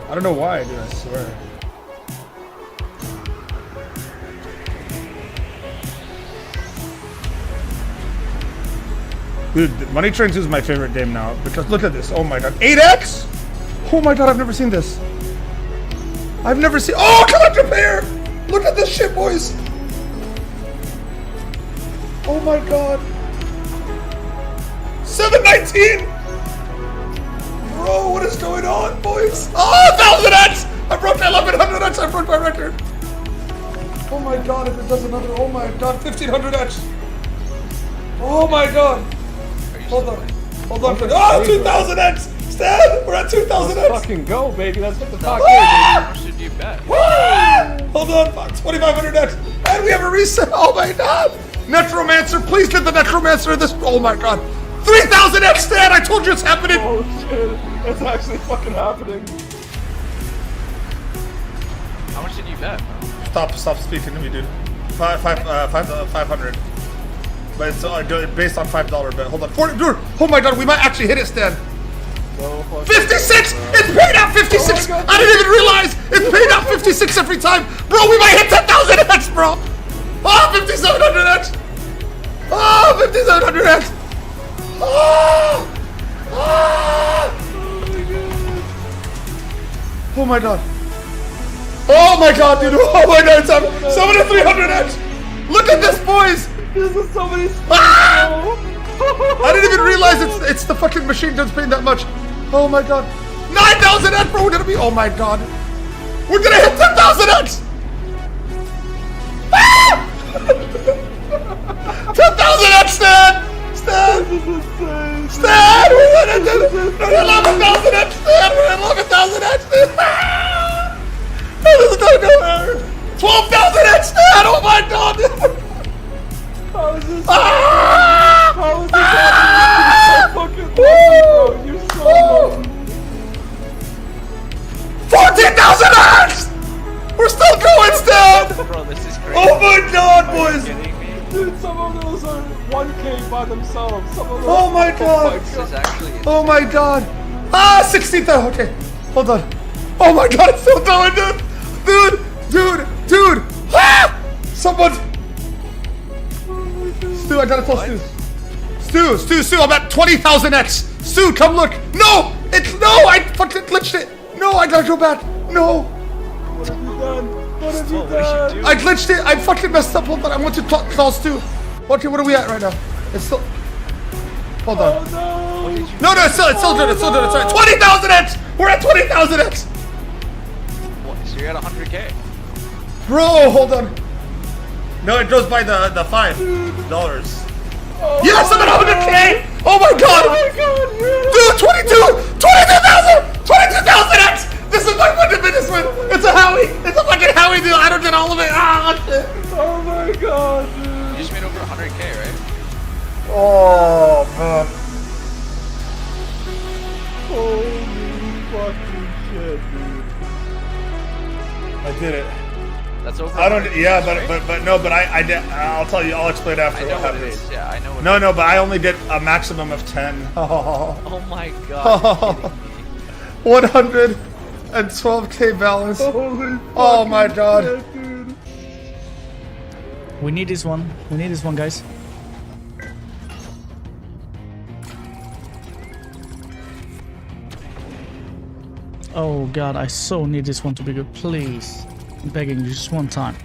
I don't know why I do, I swear. Dude, Money Train 2 is my favorite game now because look at this. Oh my god. 8x? Oh my god, I've never seen this. I've never seen. Oh, collector pair! Look at this shit, boys. Oh my god. 719! Bro, what is going on, boys? Oh, 1000x! I broke 1100x. I broke my record. Oh my god, if it does another. Oh my god, 1500x. Oh my god. Hold on. Hold on. Oh, 2000x! Stan, we're at 2000x! Let's fucking go, baby. Let's get the fuck in, baby. How much did you bet? Hold on, 2500x. And we have a reset. Oh my god. Necromancer, please get the Necromancer in this. Oh my god. 3000x, Stan! I told you it's happening! Oh shit. It's actually fucking happening. How much did you bet? Stop speaking to me, dude. 500. But it's based on $5 bet. Hold on. 40, dude. Oh my god, we might actually hit it, Stan. So 56! It's paid out 56! Oh my god. I didn't even realize! It's paid out 56 every time! Bro, we might hit 10,000x, bro! Oh, 5,700x! Oh, 5,700x! Oh! Oh my god. Oh my god, dude. Oh my god, it's happening. 300x! Look at this, boys! This is so many. I didn't even realize it's the fucking machine that's paying that much. Oh my god. 9,000x, bro. We're gonna be. Oh my god. We're gonna hit 10,000x! 10,000x, Stan! Stan! Stan! We're at 11,000x, Stan! We're at 11,000x, Stan! This is not nowhere! 12,000x, Stan! Oh my god! How is this? Ah! How is this happening? You're so fucking lucky, bro. You're so lucky. 14,000x! We're still going, Stan! Bro, this is crazy. Oh my god, Are you boys! kidding me? Dude, some of those are 1K by themselves. Some of those. Oh my god! This is actually insane. Oh my god! Ah, 16,000! Okay, hold on. Oh my god, it's still going, dude! Dude! Ah! Someone! Stu, I got a close, Stu, I'm at 20,000x! Stu, come look! No! I fucking glitched it! No, I gotta go back! No! What have you done? What have you What done? did you do? I glitched it! I fucking messed up, hold on, I want to call Stu. Okay, what are we at right now? It's still... Hold on. Oh No, no! it's still good, it's alright. 20,000x! We're at 20,000x! What, so you're at 100K? Bro, hold on. No, it goes by the $5. Oh Yes, I'm at 100K! Oh my god! my god! Dude, 22,000x! This is my fucking business win! It's a Howie! It's a fucking Howie deal! I don't get all of it! Ah, shit! Oh my god, You dude! just made over 100K, right? Oh, man. Holy fucking shit, dude! I did it. That's over. I don't, 100K, yeah, right? but no, but I did, I'll tell you, I'll explain I after know what what it happened. is. Yeah, I know what No, but I only did a maximum of 10. Oh my god. 112K balance. Holy Oh my god. shit, dude! We need this one. We need this one, guys. Oh god, I so need this one to be good. Please. I'm begging you just one time.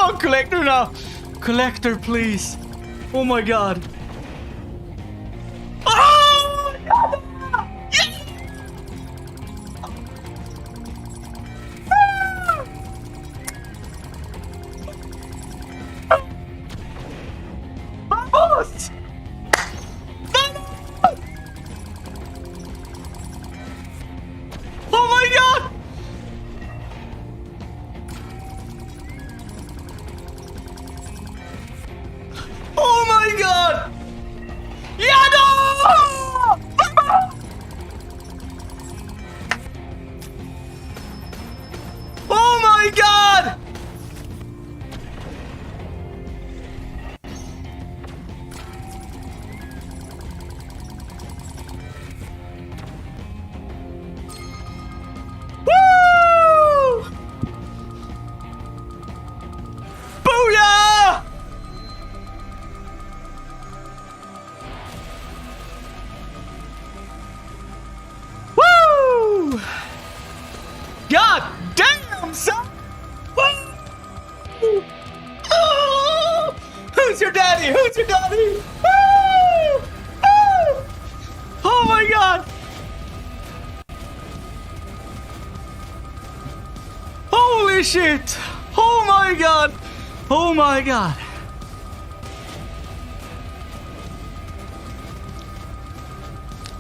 on, collector now. Collector, please. Oh my god. Oh! Yes! Vamos! Oh my god! Oh my god! Yeah, no! Oh my god! Woo! Booyah! Woo! God damn, son! Woo! Oh! Who's your daddy? Who's your daddy? Woo! Woo! Oh my god! Holy shit! Oh my god! Oh my god!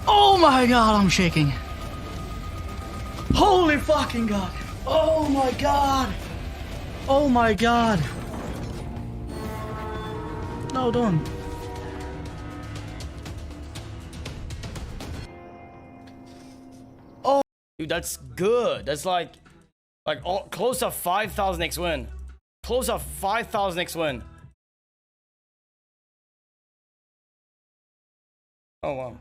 Oh my god, I'm shaking. Holy fucking god. Oh my god. Oh my god. No, don't. Oh, dude, that's good. That's like all, close to 5,000x win. Close to 5,000x win. Oh wow.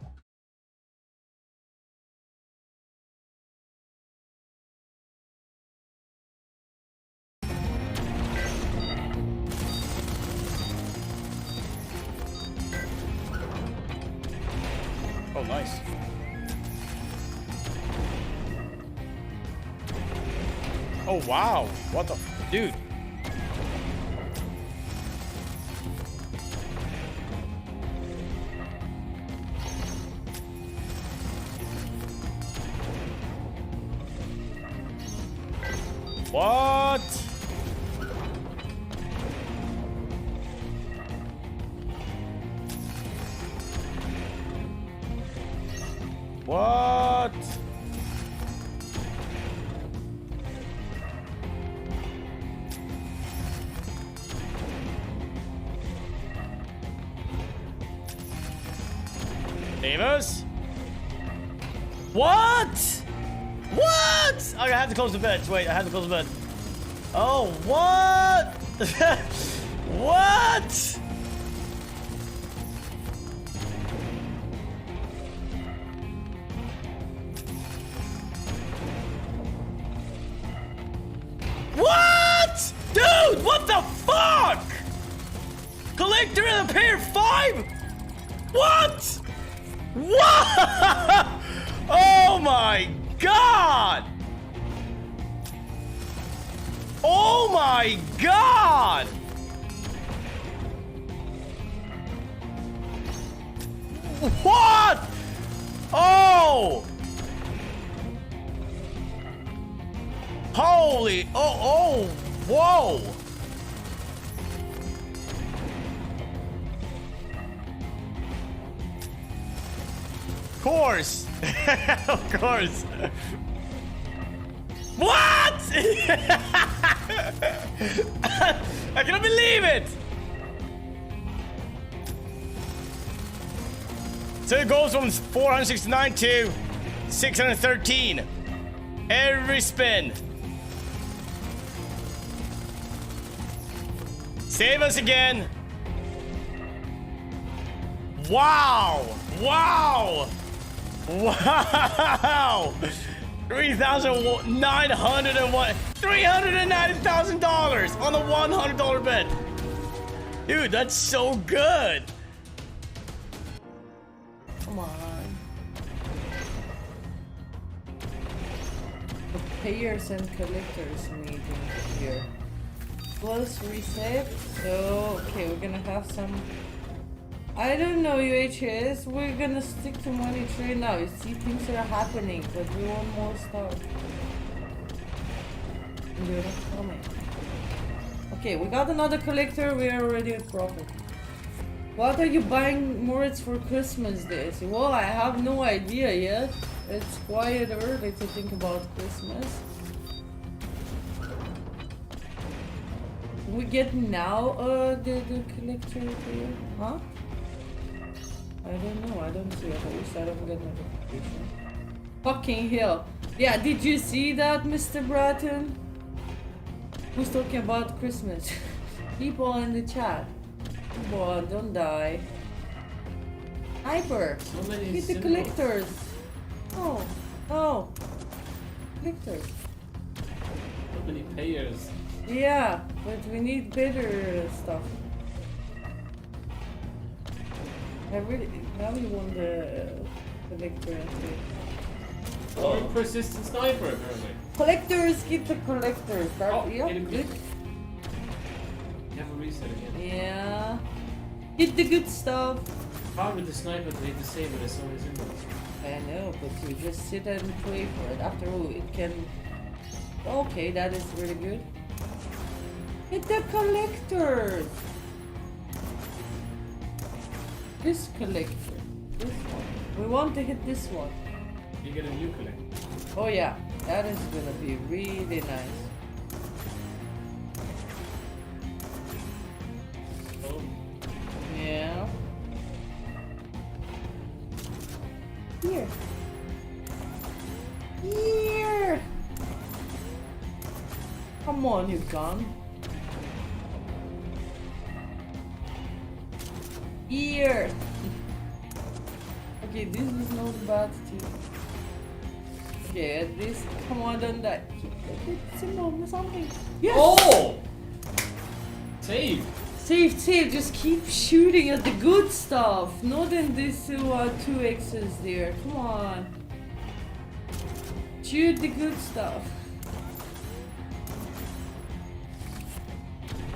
Oh, nice. Oh, wow. What the... Dude. What? What? Davis? What? What? I have to close the bed. Wait, I have to close the bed. Oh, what? What? What? Dude, what the fuck? Collector in a pair 5? What? What? Oh my god! Oh my god! What? Oh! Holy! Oh! Whoa! Of course! Of course! What? I cannot believe it! So it goes from 469 to 613 every spin. Save us again. Wow! Wow! Wow! $3,901, $390,000 on a $100 bet. Dude, that's so good. Come on. The payers and collectors meeting here. plus reset. So, okay, we're gonna have some. I don't know, UHS. We're gonna stick to money trade now. You see, things are happening, but we want more stuff. You're not coming. Okay, we got another collector. We are already at profit. What are you buying Moritz for Christmas, Daisy? Well, I have no idea yet. It's quite early to think about Christmas. We get now the collector here, huh? I don't know. I don't see it. At least I don't get notification. Fucking hell! Yeah, did you see that, Mr. Bratton? Who's talking about Christmas? People in the chat. Come on, don't die. Hyper! So many Hit the symbols. collectors! Oh, oh. Collectors. So many payers. Yeah, but we need better stuff. I really, now you want the collector. Or persistent sniper, apparently. Collectors, get the collectors. That, Oh, yeah, hit a good. You have a reset again. Yeah. Get the good stuff. Hard with the sniper to hit the same with so many symbols. I know, but you just sit and play for it. After all, it can. Okay, that is really good. Hit the collectors. This collector. This one. We want to hit this one. You get a new collector. Oh yeah, that is gonna be really nice. Oh, Yeah. Here. Here. Come on, you gun. Here. Okay, this is not bad too. Okay, at least, come on, don't die. Symbol, something. Yes! Oh! Save! Save, just keep shooting at the good stuff. Not in these two X's there. Come on. Shoot the good stuff.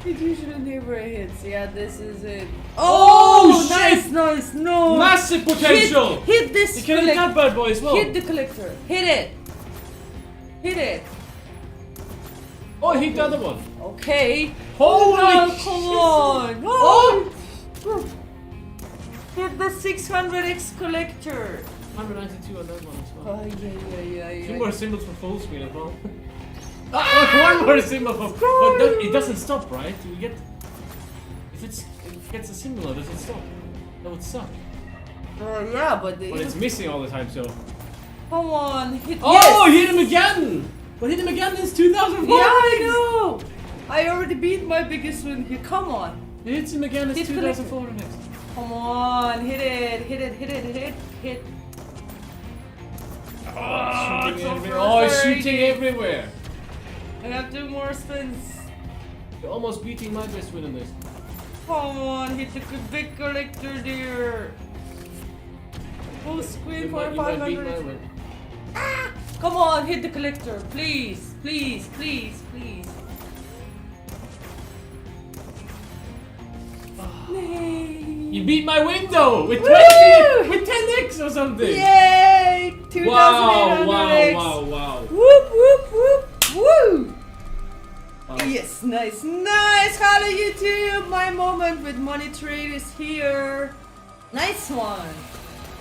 It usually never hits. Yeah, this is it. Oh, nice, shit! nice, no. Massive potential! Hit this You can hit that bad boy as well. Hit the collector. Hit it. Hit it. Oh, hit the other one. Okay. Holy Oh, come on. Oh! Hit the 600x collector. 192 on that one as well. Oh, yeah. Two more symbols for full screen as well. One more symbol for. But it doesn't stop, right? We get. If it gets a symbol, does it stop? That would suck. Yeah, but But it's missing all the time, so. come on, hit. Oh, yes! hit him again! But hit him again is 2004. Yeah, I know. I already beat my biggest win here. Come on. It hits him again is Hit 2004 next. Come on, hit it. Oh, it's over it's already. shooting everywhere. I have 2 more spins. You're almost beating my best win in this. Come on, hit the big collector there. Full screen You for might beat my 500. win. Come on, hit the collector, please. Nay. You beat my window with 20, Woo! with 10x or something. Yay! 2,800x. Wow. Whoop. Woo! Wow. Yes, nice. Hello YouTube. My moment with money trade is here. Nice one.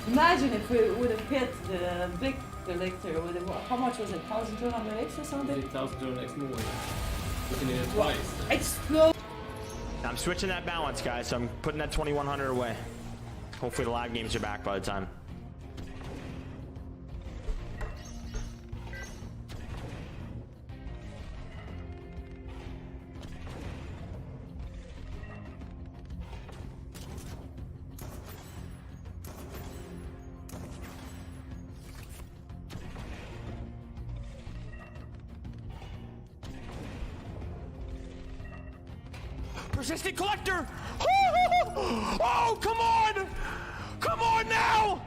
Imagine if we would have hit the big collector with it. How much was it? 1,200x or something? 8,000 more. We can hit it twice. Explode. I'm switching that balance, guys, so I'm putting that 2100 away. Hopefully the live games are back by the time. Persistent collector! Oh, come on! Come on now!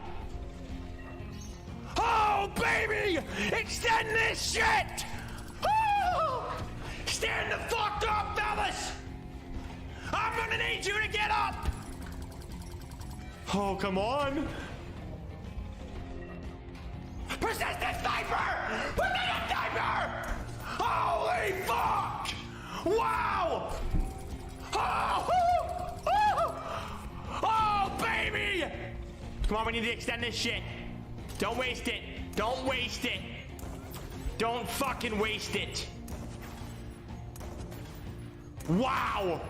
Oh, baby! Extend this shit! Stand the fuck up, Fellas! I'm gonna need you to get up! Oh, come on. Persistent sniper! Persistent sniper! Holy fuck! Wow! Oh, baby! Come on, we need to extend this shit. Don't waste it. Don't waste it. Don't fucking waste it. Wow!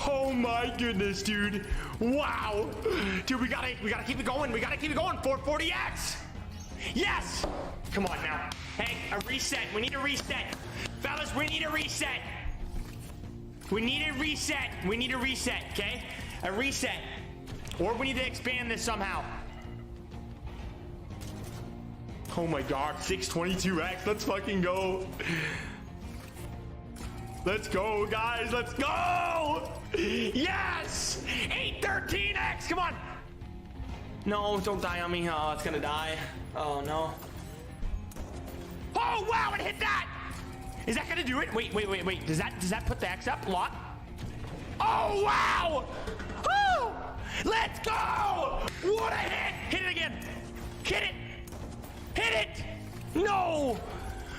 Oh my goodness, dude. Wow. Dude, we gotta keep it going. We gotta keep it going. 440X. Yes! Come on now. Hey, a reset. We need a reset. Fellas, we need a reset. We need a reset. We need a reset, okay? A reset. Or we need to expand this somehow. Oh my god, 622X. Let's fucking go. Let's go, guys. Let's go! Yes! 813X. Come on. No, don't die on me. Oh, it's gonna die. Oh, no. Oh, wow, it hit that! Is that gonna do it? Wait. Does that put the X up? Lock? Oh, wow! Oh! Let's go! What a hit! Hit it again! Hit it! Hit it! No!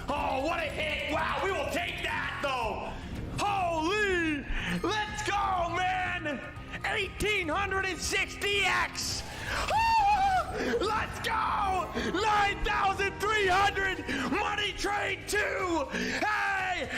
Oh, what a hit! Wow, we will take that, though! Holy! Let's go, man! 1860X! Let's go! 9,300! Money Train 2! Hey!